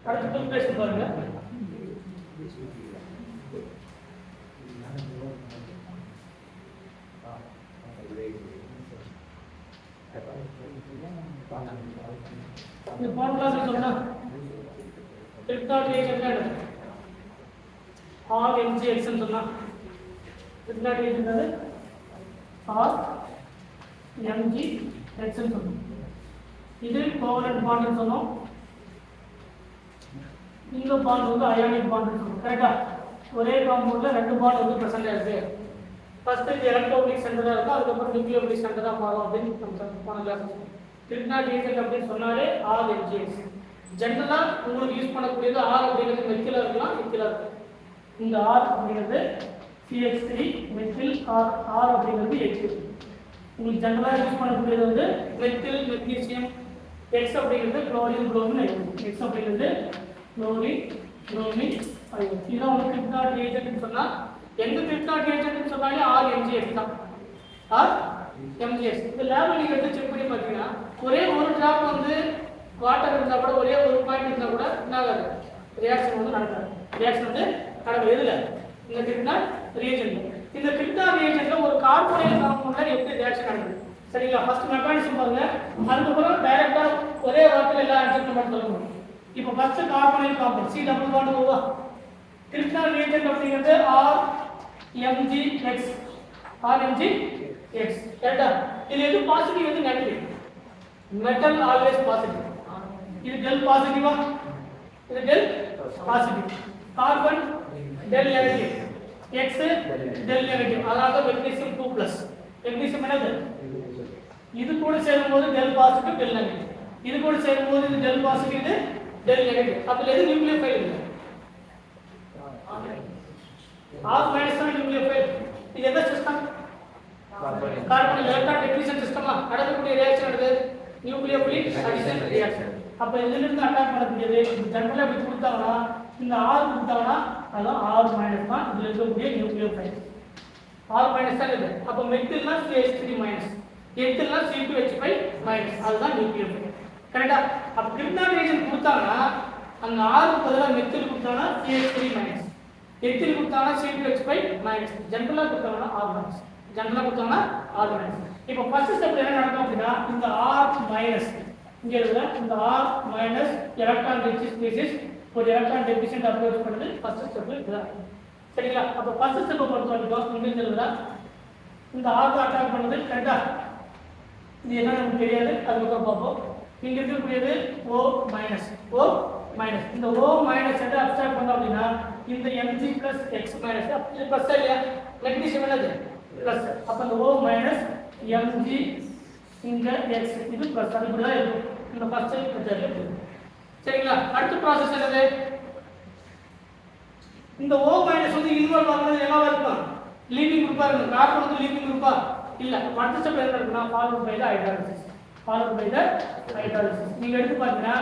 அடுத்து டூப்ளேஷன் பாருங்க. இந்த ஃபார்முலா சொன்னா ட்ரிப்டாட் என்ன R mgx ன்னு சொன்னா ட்ரிப்டாட் என்னது R mgx ன்னு சொன்னோம். இது கோவலன்ட் பாண்ட் சொன்னோம். இந்த பாண்ட் வந்து அயானிக் பாண்ட் சொல்லுவோம். கரெக்டா? ஒரே காம்பவுண்ட்ல ரெண்டு பாண்ட் வந்து பிரசன்ட் ஆயிருக்கு. ஃபர்ஸ்ட் இது எலக்ட்ரோனிக் சென்டரா இருக்கும், அதுக்கப்புறம் நியூக்ளியோபிலிக் சென்டரா மாறும் அப்படின்னு நம்ம போன கிளாஸ் ட்ரிப்டாட் ஏஜென்ட் அப்படின்னு சொன்னாலே R mgx. ஜெனரலா உங்களுக்கு யூஸ் பண்ணக்கூடியது R அப்படிங்கிறது மெத்திலா இருக்கலாம், எத்திலா இருக்கலாம். இந்த R அப்படிங்கிறது CH3 மெத்தில், R அப்படிங்கிறது எத்தில். உங்களுக்கு ஜெனரலா யூஸ் பண்ணக்கூடியது வந்து மெத்தில், மெக்னீசியம், X அப்படிங்கிறது குளோரின், புரோமின், X அப்படிங்கிறது குளோரின், புரோமின், அயோன். இதான் உங்களுக்கு ட்ரிப்டாட் ஏஜென்ட்னு சொன்னா எந்த ட்ரிப்டாட் ஏஜென்ட்னு சொன்னாலே R mgx தான். R mgx. இந்த லேப்ல நீங்க எடுத்து செக் பண்ணி பார்த்தீங்கன்னா ஒரே ஒரு டிராப் வந்து வாட்டர் இருந்தா கூட, ஒரே ஒரு பாயிண்ட் இருந்தா கூட என்ன ஆகாது, ரியாக்ஷன் வந்து நடக்காது. ரியாக்ஷன் வந்து நடக்குது எதுல? இந்த ட்ரிப்டாட் ரியேஜென்ட்ல. இந்த ட்ரிப்டாட் ரியேஜென்ட்ல ஒரு கார்போனைல் காம்பவுண்ட்ல எப்படி ரியாக்ஷன் நடக்குது சரிங்களா? ஃபர்ஸ்ட் மெக்கானிசம் பாருங்க, அதுக்கப்புறம் டைரக்டா ஒரே வார்த்தையில எல்லா ஆன்சரும் மட்டும் சொல்லணும். இப்போ first carbonyl compound C double bond ஓவா. ட்ரிப்டாட் ரியேஜென்ட் அப்படிங்கிறது R mgx. R mgx. கரெக்ட்டா? இது எது பாசிட்டிவ் எது நெகட்டிவ்? Metal always positive. இது டெல் பாசிட்டிவா, இது del positive. Carbon del negative, X del negative. அதனால தான் மெக்னீசியம் 2+. மெக்னீசியம் என்னது? இது கூட சேரும்போது டெல் பாசிட்டிவ் டெல் நெகட்டிவ். இது கூட சேரும்போது இது டெல் பாசிட்டிவ் இது டெல் நெகட்டிவ். அப்ப எது நியூக்ளியோஃபைல் இல்ல? R மைனஸ் தான் நியூக்ளியோஃபைல். இது எந்த சிஸ்டம்? கார்பன் எலக்ட்ரான் டிஃப்யூஷன் சிஸ்டமா? நடக்கக்கூடிய ரியாக்ஷன் நடக்குது நியூக்ளியோஃபிலிக் அடிஷன் ரியாக்ஷன். அப்ப இதுல இருந்து அட்டாக் பண்ணக்கூடியது ஜெனரலா எப்படி கொடுத்தாங்கன்னா இந்த R கொடுத்தாங்கன்னா அதான் R மைனஸ் தான் இதுல இருக்கக்கூடிய நியூக்ளியோஃபைல். R மைனஸ் தான் இது. அப்ப மெத்தில்னா CH3 மைனஸ், எத்தில்னா C2H5 மைனஸ், அதுதான் நியூக்ளியோஃபைல். கரெக்ட்டா? அப்ப ட்ரிப்டாட் ஏஜென்ட் கொடுத்தாங்கன்னா அங்க R க்கு பதிலா மெத்தில் கொடுத்தாங்கன்னா CH3 மைனஸ், எத்தில் கொடுத்தாங்கன்னா C2H5 மைனஸ், ஜெனரலா கொடுத்தாங்கன்னா R மைனஸ், ஜெனரலா கொடுத்தாங்கன்னா R மைனஸ். இப்போ ஃபர்ஸ்ட் ஸ்டெப்ல என்ன நடக்கும் அப்படின்னா இந்த R மைனஸ் இங்க இருக்குல இந்த R minus electron rich species ஒரு எலக்ட்ரான் டெஃபிஷியன்ட் அப்ரோச் பண்ணுது ஃபர்ஸ்ட் ஸ்டெப்ல இதுதான். சரிங்களா? அப்ப ஃபர்ஸ்ட் ஸ்டெப் பொறுத்த வரைக்கும் இங்க இருக்குல இந்த R க்கு அட்டாக் பண்ணுது. கரெக்ட்டா? இது என்ன நமக்கு தெரியாது, அதுக்கு பார்ப்போம். இங்க இருக்கக்கூடியது O மைனஸ், O மைனஸ். இந்த O மைனஸ் எதை அப்ஸ்ட்ராக்ட் பண்ணோம் அப்படின்னா இந்த Mg plus X மைனஸ் இது பிளஸ் இல்லையா? மெக்னீசியம் என்னது? பிளஸ். அப்ப இந்த O மைனஸ் Mg இங்க X இது பிளஸ். அது இப்படி தான் இருக்கும் இந்த ஃபர்ஸ்ட் மெத்தட்ல. சரிங்களா? அடுத்த ப்ராசஸ் என்னது? இந்த O மைனஸ் வந்து இன்வால்வ் ஆகுறது என்னவா இருக்கும்? லீவிங் குரூப்பா இருக்கும். கார்பன் வந்து லீவிங் குரூப்பா இல்ல. அடுத்த ஸ்டெப் என்ன இருக்குன்னா followed by the hydrolysis. Followed by the hydrolysis. நீங்க எடுத்து பார்த்தீங்கன்னா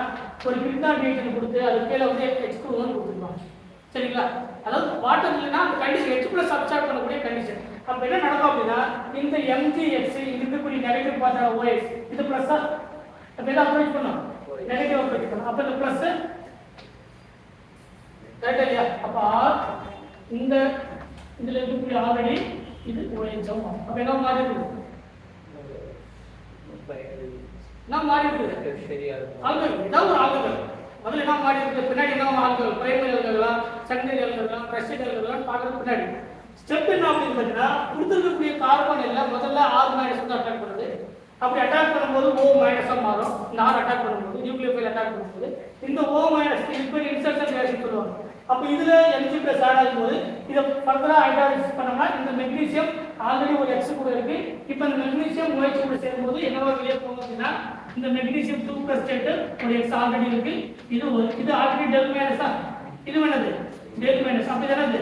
ஒரு ட்ரிப்டாட் ஏஜென்ட் கொடுத்து அது கீழ வந்து H2O கொடுத்துருவாங்க. சரிங்களா? அதாவது வாட்டர் இல்லைன்னா அந்த கண்டிஷன் H+ அப்சார்ப் பண்ணக்கூடிய கண்டிஷன். அப்ப என்ன நடக்கும் அப்படின்னா இந்த mgx இங்க இருக்கக்கூடிய நெகட்டிவ் பார்ட் OX இது பிளஸ் அப்ப என்ன அப்ரோச் பண்ணும்? நெகட்டிவ் அப்ரோச் பண்ணும். அப்ப இந்த பிளஸ் கரெக்ட்டா இல்லையா? அப்ப R இந்த இதுல இருக்கக்கூடிய ஆல்ரெடி இது OH ஆகும். அப்ப என்ன மாறி இருக்கு? நான் மாறி இருக்கு. சரியா இருக்கு. ஆல்கஹால் இதான் ஒரு ஆல்கஹால். முதல்ல என்ன மாறி இருக்கு? பின்னாடி என்ன alcohol? Primary alcohol, secondary alcohol, tertiary alcohol பார்க்கறது பின்னாடி. ஸ்டெப் என்ன அப்படின்னு பார்த்தீங்கன்னா கொடுத்துருக்கக்கூடிய கார்பன் எல்லாம் முதல்ல R மைனஸ் வந்து அட்டாக் பண்ணுது. அப்படி அட்டாக் பண்ணும்போது O மைனஸா மாறும். இந்த R அட்டாக் பண்ணும்போது நியூக்ளியோஃபைல் அட்டாக் பண்ணும்போது இந்த O மைனஸ் இதுக்கு இன்சர்ஷன் ரியாக்ஷன் சொல்லுவாங்க. அப்ப இதுல Mg+ ஆட் ஆகும்போது இத ஃபர்தரா ஹைட்ராலிசிஸ் பண்ணோம்னா இந்த மெக்னீசியம் ஆல்ரெடி ஒரு X கூட இருக்கு. இப்போ இந்த மெக்னீசியம் OH கூட சேரும்போது என்னவா வெளியே போகும் அப்படின்னா இந்த மெக்னீசியம் 2+ ஸ்டேட் ஒரு X ஆல்ரெடி இருக்கு. இது ஆல்ரெடி டெல் மைனஸா, இது என்னது? Del minus. அப்ப இது என்னது?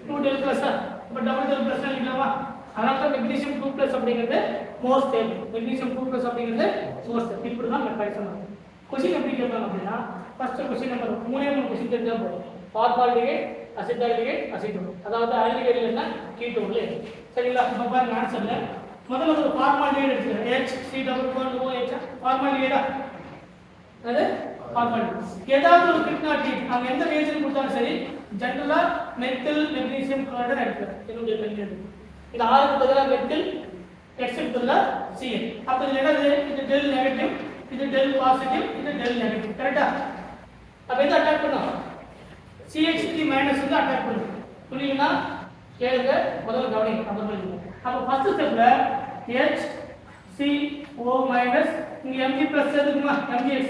2 டெல் பிளஸ். அப்ப டபுள் டெல் பிளஸ் எழுதலாமா? அதனால தான் மெக்னீசியம் 2+ அப்படிங்கிறது மோர் ஸ்டேபிள். மெக்னீசியம் 2+ அப்படிங்கிறது மோர் ஸ்டேபிள். இப்படி தான் மெக்கானிசம் ஆகும். क्वेश्चन எப்படி கேட்பாங்க அப்படின்னா ஃபர்ஸ்ட் क्वेश्चन நம்பர் 3 क्वेश्चन தெரிஞ்சா போதும். Formaldehyde, acetaldehyde, acetone. அதாவது ஆல்டிஹைட்ல என்ன கீட்டோன்ல இருக்கு. சரிங்களா? இப்ப பாருங்க ஆன்சர்ல முதல்ல ஒரு ஃபார்மால்டிஹைட் எடுத்துக்கிறேன். H C double bond OH ஃபார்மால்டிஹைடா? அது ஆர்கானிக் ஏதாவது ஒரு கிரிப்டானிக் அவங்க எந்த ரியாக்ஷன் கொடுத்தாலும் சரி ஜெனரலா மெத்தில் மெக்னீசியம் குளோரைடு எடுக்கிறேன் என்னுடைய கல்வி இந்த ஆறுக்கு பதிலாக மெத்தில் எக்ஸெப்ட் பதிலாக Cl அப்ப இதுல என்னது இது டெல் நெகட்டிவ் இது டெல் பாசிட்டிவ் இது டெல் நெகட்டிவ் கரெக்ட்டா அப்ப எது அட்டாக் பண்ணும் CH3 மைனஸ் வந்து அட்டாக் பண்ணும் புரியுங்களா கேளுங்க முதல்ல கவனிங்க அப்புறம் அப்ப ஃபர்ஸ்ட் ஸ்டெப்ல HCO மைனஸ் இங்க Mg பிளஸ் இருக்குமா MgX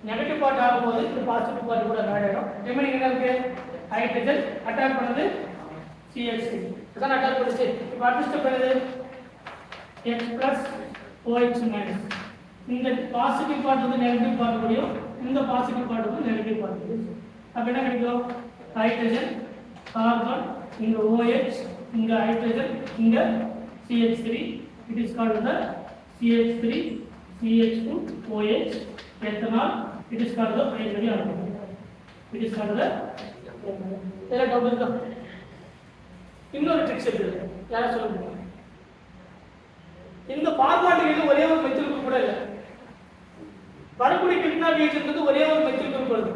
நெகட்டிவ் பார்ட் ஆகும்போது இந்த பாசிட்டிவ் பார்ட் கூட ஆட் ஆகும் ரிமைனிங் என்ன இருக்கு ஹைட்ரஜன் அட்டாக் பண்ணுது CH3 அதான் அட்டாக் பண்ணுது இப்போ அடுத்த ஸ்டெப் என்னது X plus OH minus இந்த பாசிட்டிவ் பார்ட் வந்து நெகட்டிவ் பார்ட் முடியும் இந்த பாசிட்டிவ் பார்ட் வந்து நெகட்டிவ் பார்ட் முடியும் அப்ப என்ன கிடைக்கும் ஹைட்ரஜன் கார்பன் இங்க OH இங்க ஹைட்ரஜன் இங்க CH3 it is called the CH3 CH2 OH ethanol it is called the primary alcohol it is called the இதெல்லாம் டவுட் இருக்கா இன்னொரு ட்ரிக்ஸ் இருக்கு யாரா சொல்லுங்க இந்த ஃபார்மாட்டுக்கு ஒரே ஒரு மெத்தில் குரூப் கூட இல்ல வரக்கூடிய கிரிப்டானிக் ரியாக்ஷனுக்கு ஒரே ஒரு மெத்தில் குரூப் வருது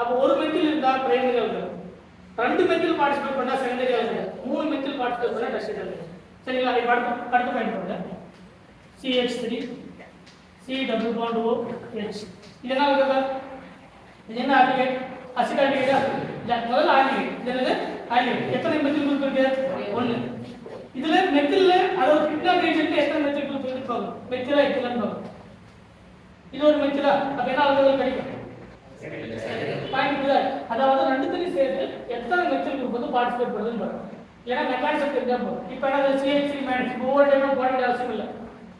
அப்ப ஒரு மெத்தில் இருந்தா பிரைமரி ஆல்கஹால் ரெண்டு மெத்தில் பார்ட்டிசிபேட் பண்ணா செகண்டரி ஆல்கஹால் மூணு மெத்தில் பார்ட்டிசிபேட் பண்ணா டெர்ஷியரி ஆல்கஹால் சரிங்களா இப்போ அடுத்த பாயிண்ட் பாருங்க CH3 C double bond OH இது என்ன ஆகுது இது என்ன ஆல்கஹால் அசிட் ஆல்கஹால் முதல்ல ஆல்கஹால் இது என்னது ஆல்கஹால் எத்தனை மெத்தில் குரூப் இருக்கு ஒன்னு இதுல மெத்தில்ல அதாவது கிரிப்டானிக் ரியாக்ஷன்ல எத்தனை மெத்தில் குரூப் இருப்பாங்க மெத்திலா எத்திலன் பாருங்க இது ஒரு மெத்திலா அப்ப என்ன ஆல்கஹால் கிடைக்கும் பாயிண்ட் இது அதாவது ரெண்டுத்துலயும் சேர்த்து எத்தனை மெத்தில் குரூப் வந்து பார்ட்டிசிபேட் பண்ணுதுன்னு பாருங்க ஏன்னா மெக்கானிசம் தெரிஞ்சா போதும் இப்போ என்ன CH3 மைனஸ் ஒவ்வொரு டைமும் போட வேண்டிய அவசியம் இல்லை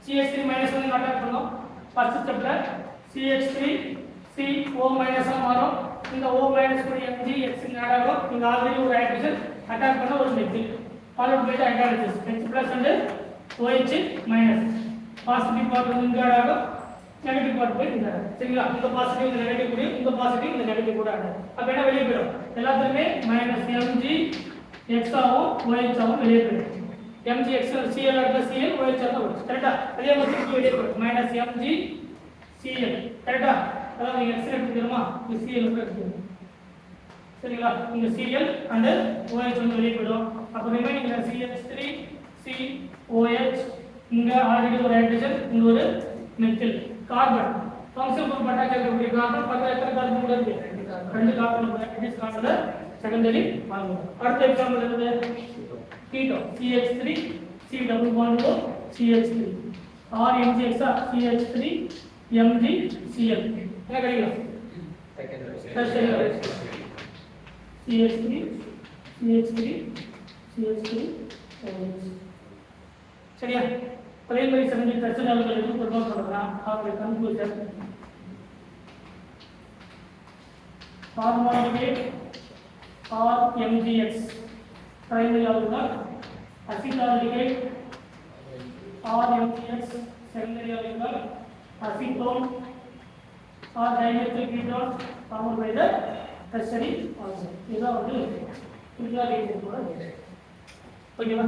CH3 மைனஸ் வந்து அட்டாக் பண்ணும் ஃபர்ஸ்ட் ஸ்டெப்ல CH3 CO மைனஸ் மாறும் இந்த O மைனஸ் கூட MgX ஆட் ஆகும் இங்க ஆல்ரெடி ஒரு ஹைட்ரஜன் அட்டாக் பண்ண ஒரு methyl followed by the hydrolysis H plus and OH minus positive part இங்க ஆட் ஆகும் நெகட்டிவ் பார்ட் போய் இங்க சரிங்களா இந்த பாசிட்டிவ் இந்த நெகட்டிவ் கூட இந்த பாசிட்டிவ் இந்த நெகட்டிவ் கூட ஆட் ஆகும் அப்ப என்ன வெளிய போயிடும் எல்லாத்துலயே -mgx ஆகும் OH ஆகும் வெளிய போயிடும் mgx Cl plus Cl OH ஆகும் வரும் கரெக்ட்டா அதே மாதிரி இங்க வெளிய போயிடும் -mgCl கரெக்ட்டா அதாவது நீங்க x எடுத்துக்கிறோமா இந்த Cl எடுத்துக்கிறோம் சரிங்களா இங்க Cl and OH வந்து வெளிய போயிடும் அப்ப ரிமைனிங் CH3 COH இங்க ஆல்ரெடி ஒரு ஹைட்ரஜன் இங்க ஒரு methyl carbon function group attach ஆகக்கூடிய கார்பன் பக்கத்துல எத்தனை கார்பன் கூட இருக்கு ரெண்டு கார்பன் கூட it is called secondary alcohol அடுத்த எக்ஸாம்பிள் என்னது keto CH3 C double bond O CH3 or MgX CH3 MgCl என்ன கிடைக்கும் secondary CH3 CH3 CH3 OH சரியா primary secondary tertiary alcohol propose பண்றோம் அவருடைய conclusion ஃபார்மாலிடேட் or MgX primary alcohol acetaldehyde or MgX secondary alcohol acetone or dimethyl ketone formed by the tertiary alcohol. இதான் வந்து கிரிப்டானிக் reaction ஓகேவா